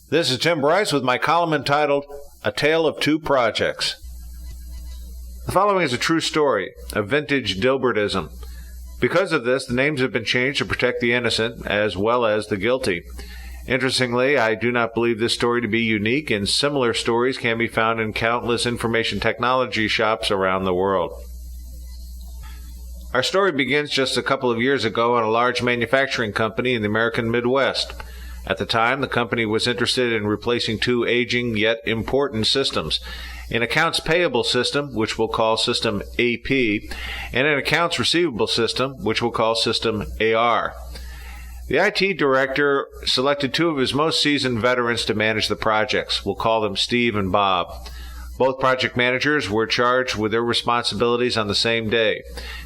This is Tim Bryce with my column entitled, A Tale of Two Projects. The following is a true story of vintage Dilbertism. Because of this, the names have been changed to protect the innocent as well as the guilty. Interestingly, I do not believe this story to be unique, and similar stories can be found in countless information technology shops around the world. Our story begins just a couple of years ago in a large manufacturing company in the American Midwest. At the time, the company was interested in replacing two aging yet important systems, an accounts payable system, which we'll call System AP, and an accounts receivable system, which we'll call System AR. The IT director selected two of his most seasoned veterans to manage the projects. We'll call them Steve and Bob. Both project managers were charged with their responsibilities on the same day,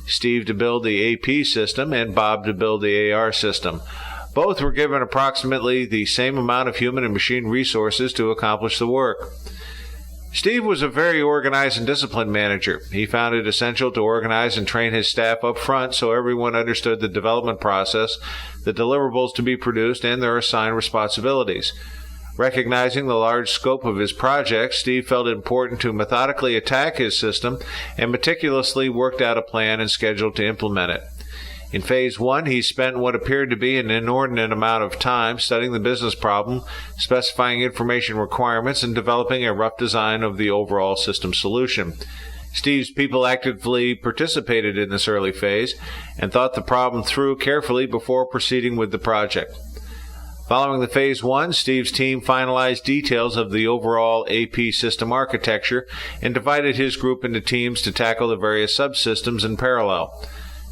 Steve to build the AP system and Bob to build the AR system. Both were given approximately the same amount of human and machine resources to accomplish the work. Steve was a very organized and disciplined manager. He found it essential to organize and train his staff up front so everyone understood the development process, the deliverables to be produced, and their assigned responsibilities. Recognizing the large scope of his project, Steve felt it important to methodically attack his system and meticulously worked out a plan and schedule to implement it. In Phase 1, he spent what appeared to be an inordinate amount of time studying the business problem, specifying information requirements, and developing a rough design of the overall system solution. Steve's people actively participated in this early phase and thought the problem through carefully before proceeding with the project. Following the Phase 1, Steve's team finalized details of the overall AP system architecture and divided his group into teams to tackle the various subsystems in parallel.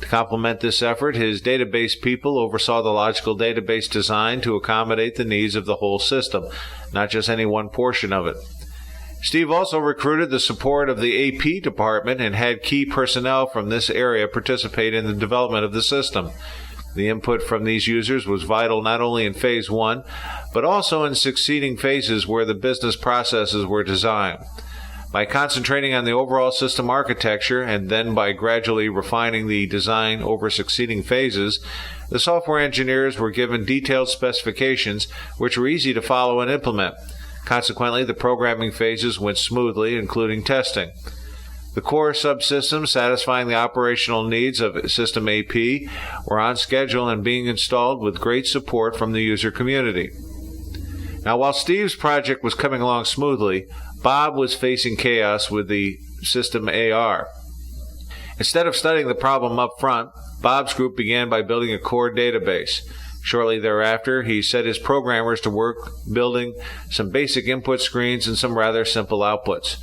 To complement this effort, his database people oversaw the logical database design to accommodate the needs of the whole system, not just any one portion of it. Steve also recruited the support of the AP department and had key personnel from this area participate in the development of the system. The input from these users was vital not only in Phase 1, but also in succeeding phases where the business processes were designed. By concentrating on the overall system architecture and then by gradually refining the design over succeeding phases, the software engineers were given detailed specifications which were easy to follow and implement. Consequently, the programming phases went smoothly, including testing. The core subsystems satisfying the operational needs of System AP were on schedule and being installed with great support from the user community. Now, while Steve's project was coming along smoothly, Bob was facing chaos with the System AR. Instead of studying the problem up front, Bob's group began by building a core database. Shortly thereafter, he set his programmers to work building some basic input screens and some rather simple outputs.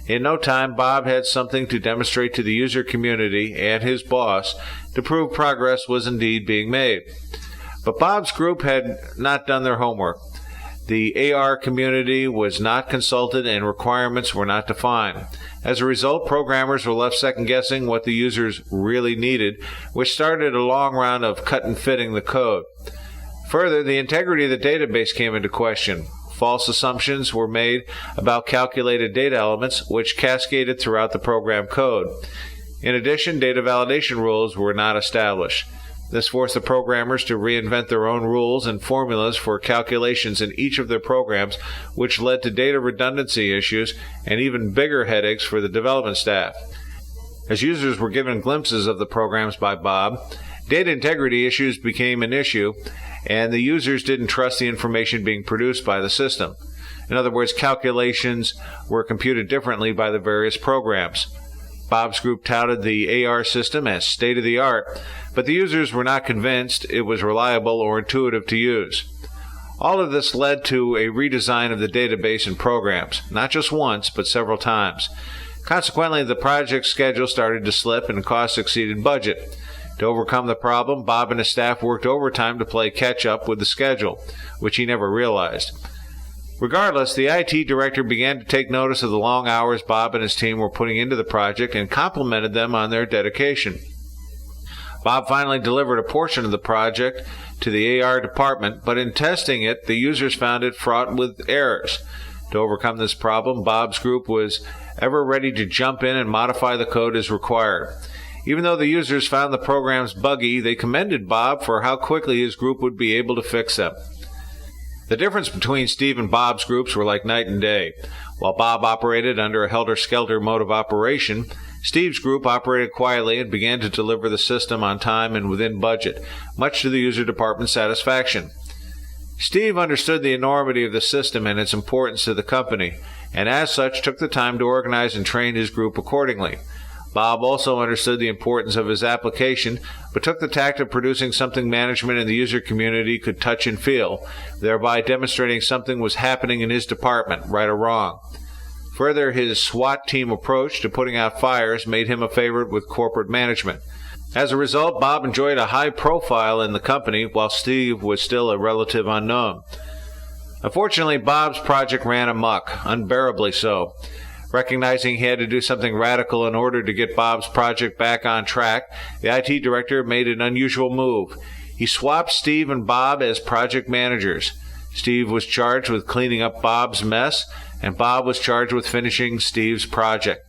In no time, Bob had something to demonstrate to the user community and his boss to prove progress was indeed being made. But Bob's group had not done their homework. The AR community was not consulted and requirements were not defined. As a result, programmers were left second-guessing what the users really needed, which started a long round of cut and fitting the code. Further, the integrity of the database came into question. False assumptions were made about calculated data elements, which cascaded throughout the program code. In addition, data validation rules were not established. This forced the programmers to reinvent their own rules and formulas for calculations in each of their programs, which led to data redundancy issues and even bigger headaches for the development staff. As users were given glimpses of the programs by Bob, data integrity issues became an issue, and the users didn't trust the information being produced by the system. In other words, calculations were computed differently by the various programs. Bob's group touted the AR system as state-of-the-art, but the users were not convinced it was reliable or intuitive to use. All of this led to a redesign of the database and programs, not just once, but several times. Consequently, the project schedule started to slip and costs exceeded budget. To overcome the problem, Bob and his staff worked overtime to play catch-up with the schedule, which he never realized. Regardless, the IT director began to take notice of the long hours Bob and his team were putting into the project and complimented them on their dedication. Bob finally delivered a portion of the project to the AR department, but in testing it, the users found it fraught with errors. To overcome this problem, Bob's group was ever ready to jump in and modify the code as required. Even though the users found the programs buggy, they commended Bob for how quickly his group would be able to fix them. The difference between Steve and Bob's groups were like night and day. While Bob operated under a helter-skelter mode of operation, Steve's group operated quietly and began to deliver the system on time and within budget, much to the user department's satisfaction. Steve understood the enormity of the system and its importance to the company, and as such took the time to organize and train his group accordingly. Bob also understood the importance of his application, but took the tact of producing something management and the user community could touch and feel, thereby demonstrating something was happening in his department, right or wrong. Further, his SWAT team approach to putting out fires made him a favorite with corporate management. As a result, Bob enjoyed a high profile in the company, while Steve was still a relative unknown. Unfortunately, Bob's project ran amok, unbearably so. Recognizing he had to do something radical in order to get Bob's project back on track, the IT director made an unusual move. He swapped Steve and Bob as project managers. Steve was charged with cleaning up Bob's mess, and Bob was charged with finishing Steve's project.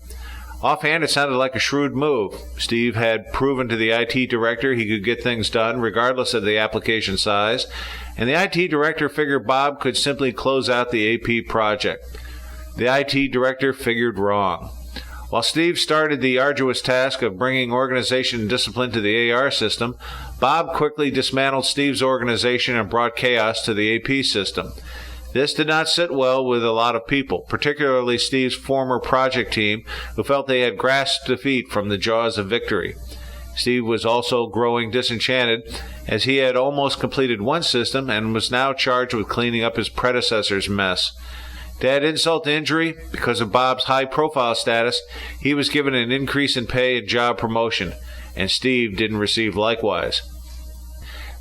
Offhand, it sounded like a shrewd move. Steve had proven to the IT director he could get things done regardless of the application size, and the IT director figured Bob could simply close out the AP project. The IT director figured wrong. While Steve started the arduous task of bringing organization and discipline to the AR system, Bob quickly dismantled Steve's organization and brought chaos to the AP system. This did not sit well with a lot of people, particularly Steve's former project team, who felt they had grasped defeat from the jaws of victory. Steve was also growing disenchanted, as he had almost completed one system and was now charged with cleaning up his predecessor's mess. To add insult to injury, because of Bob's high-profile status, he was given an increase in pay and job promotion, and Steve didn't receive likewise.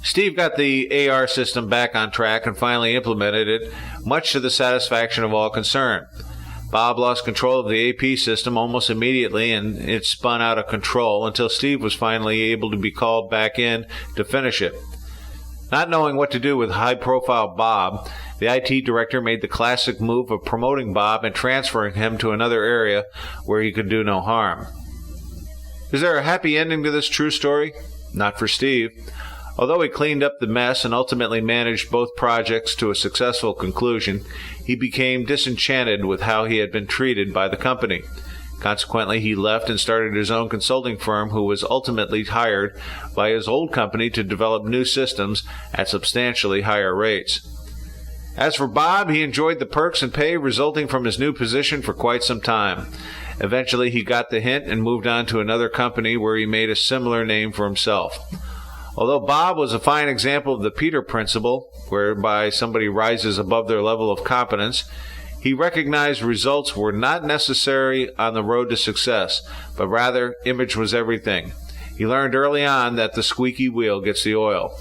Steve got the AR system back on track and finally implemented it, much to the satisfaction of all concerned. Bob lost control of the AP system almost immediately, and it spun out of control until Steve was finally able to be called back in to finish it. Not knowing what to do with high-profile Bob, the IT director made the classic move of promoting Bob and transferring him to another area where he could do no harm. Is there a happy ending to this true story? Not for Steve. Although he cleaned up the mess and ultimately managed both projects to a successful conclusion, he became disenchanted with how he had been treated by the company. Consequently, he left and started his own consulting firm, who was ultimately hired by his old company to develop new systems at substantially higher rates. As for Bob, he enjoyed the perks and pay resulting from his new position for quite some time. Eventually, he got the hint and moved on to another company where he made a similar name for himself. Although Bob was a fine example of the Peter Principle, whereby somebody rises above their level of competence, he recognized results were not necessary on the road to success, but rather image was everything. He learned early on that the squeaky wheel gets the oil.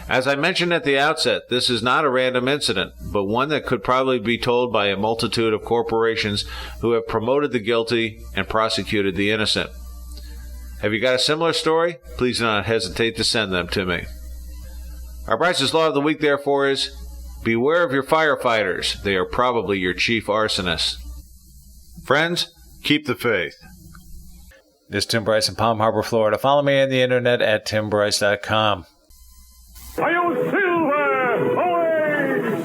As I mentioned at the outset, this is not a random incident, but one that could probably be told by a multitude of corporations who have promoted the guilty and prosecuted the innocent. Have you got a similar story? Please do not hesitate to send them to me. Our Bryce's Law of the Week, therefore, is beware of your firefighters. They are probably your chief arsonists. Friends, keep the faith. This is Tim Bryce in Palm Harbor, Florida. Follow me on the internet at timbryce.com.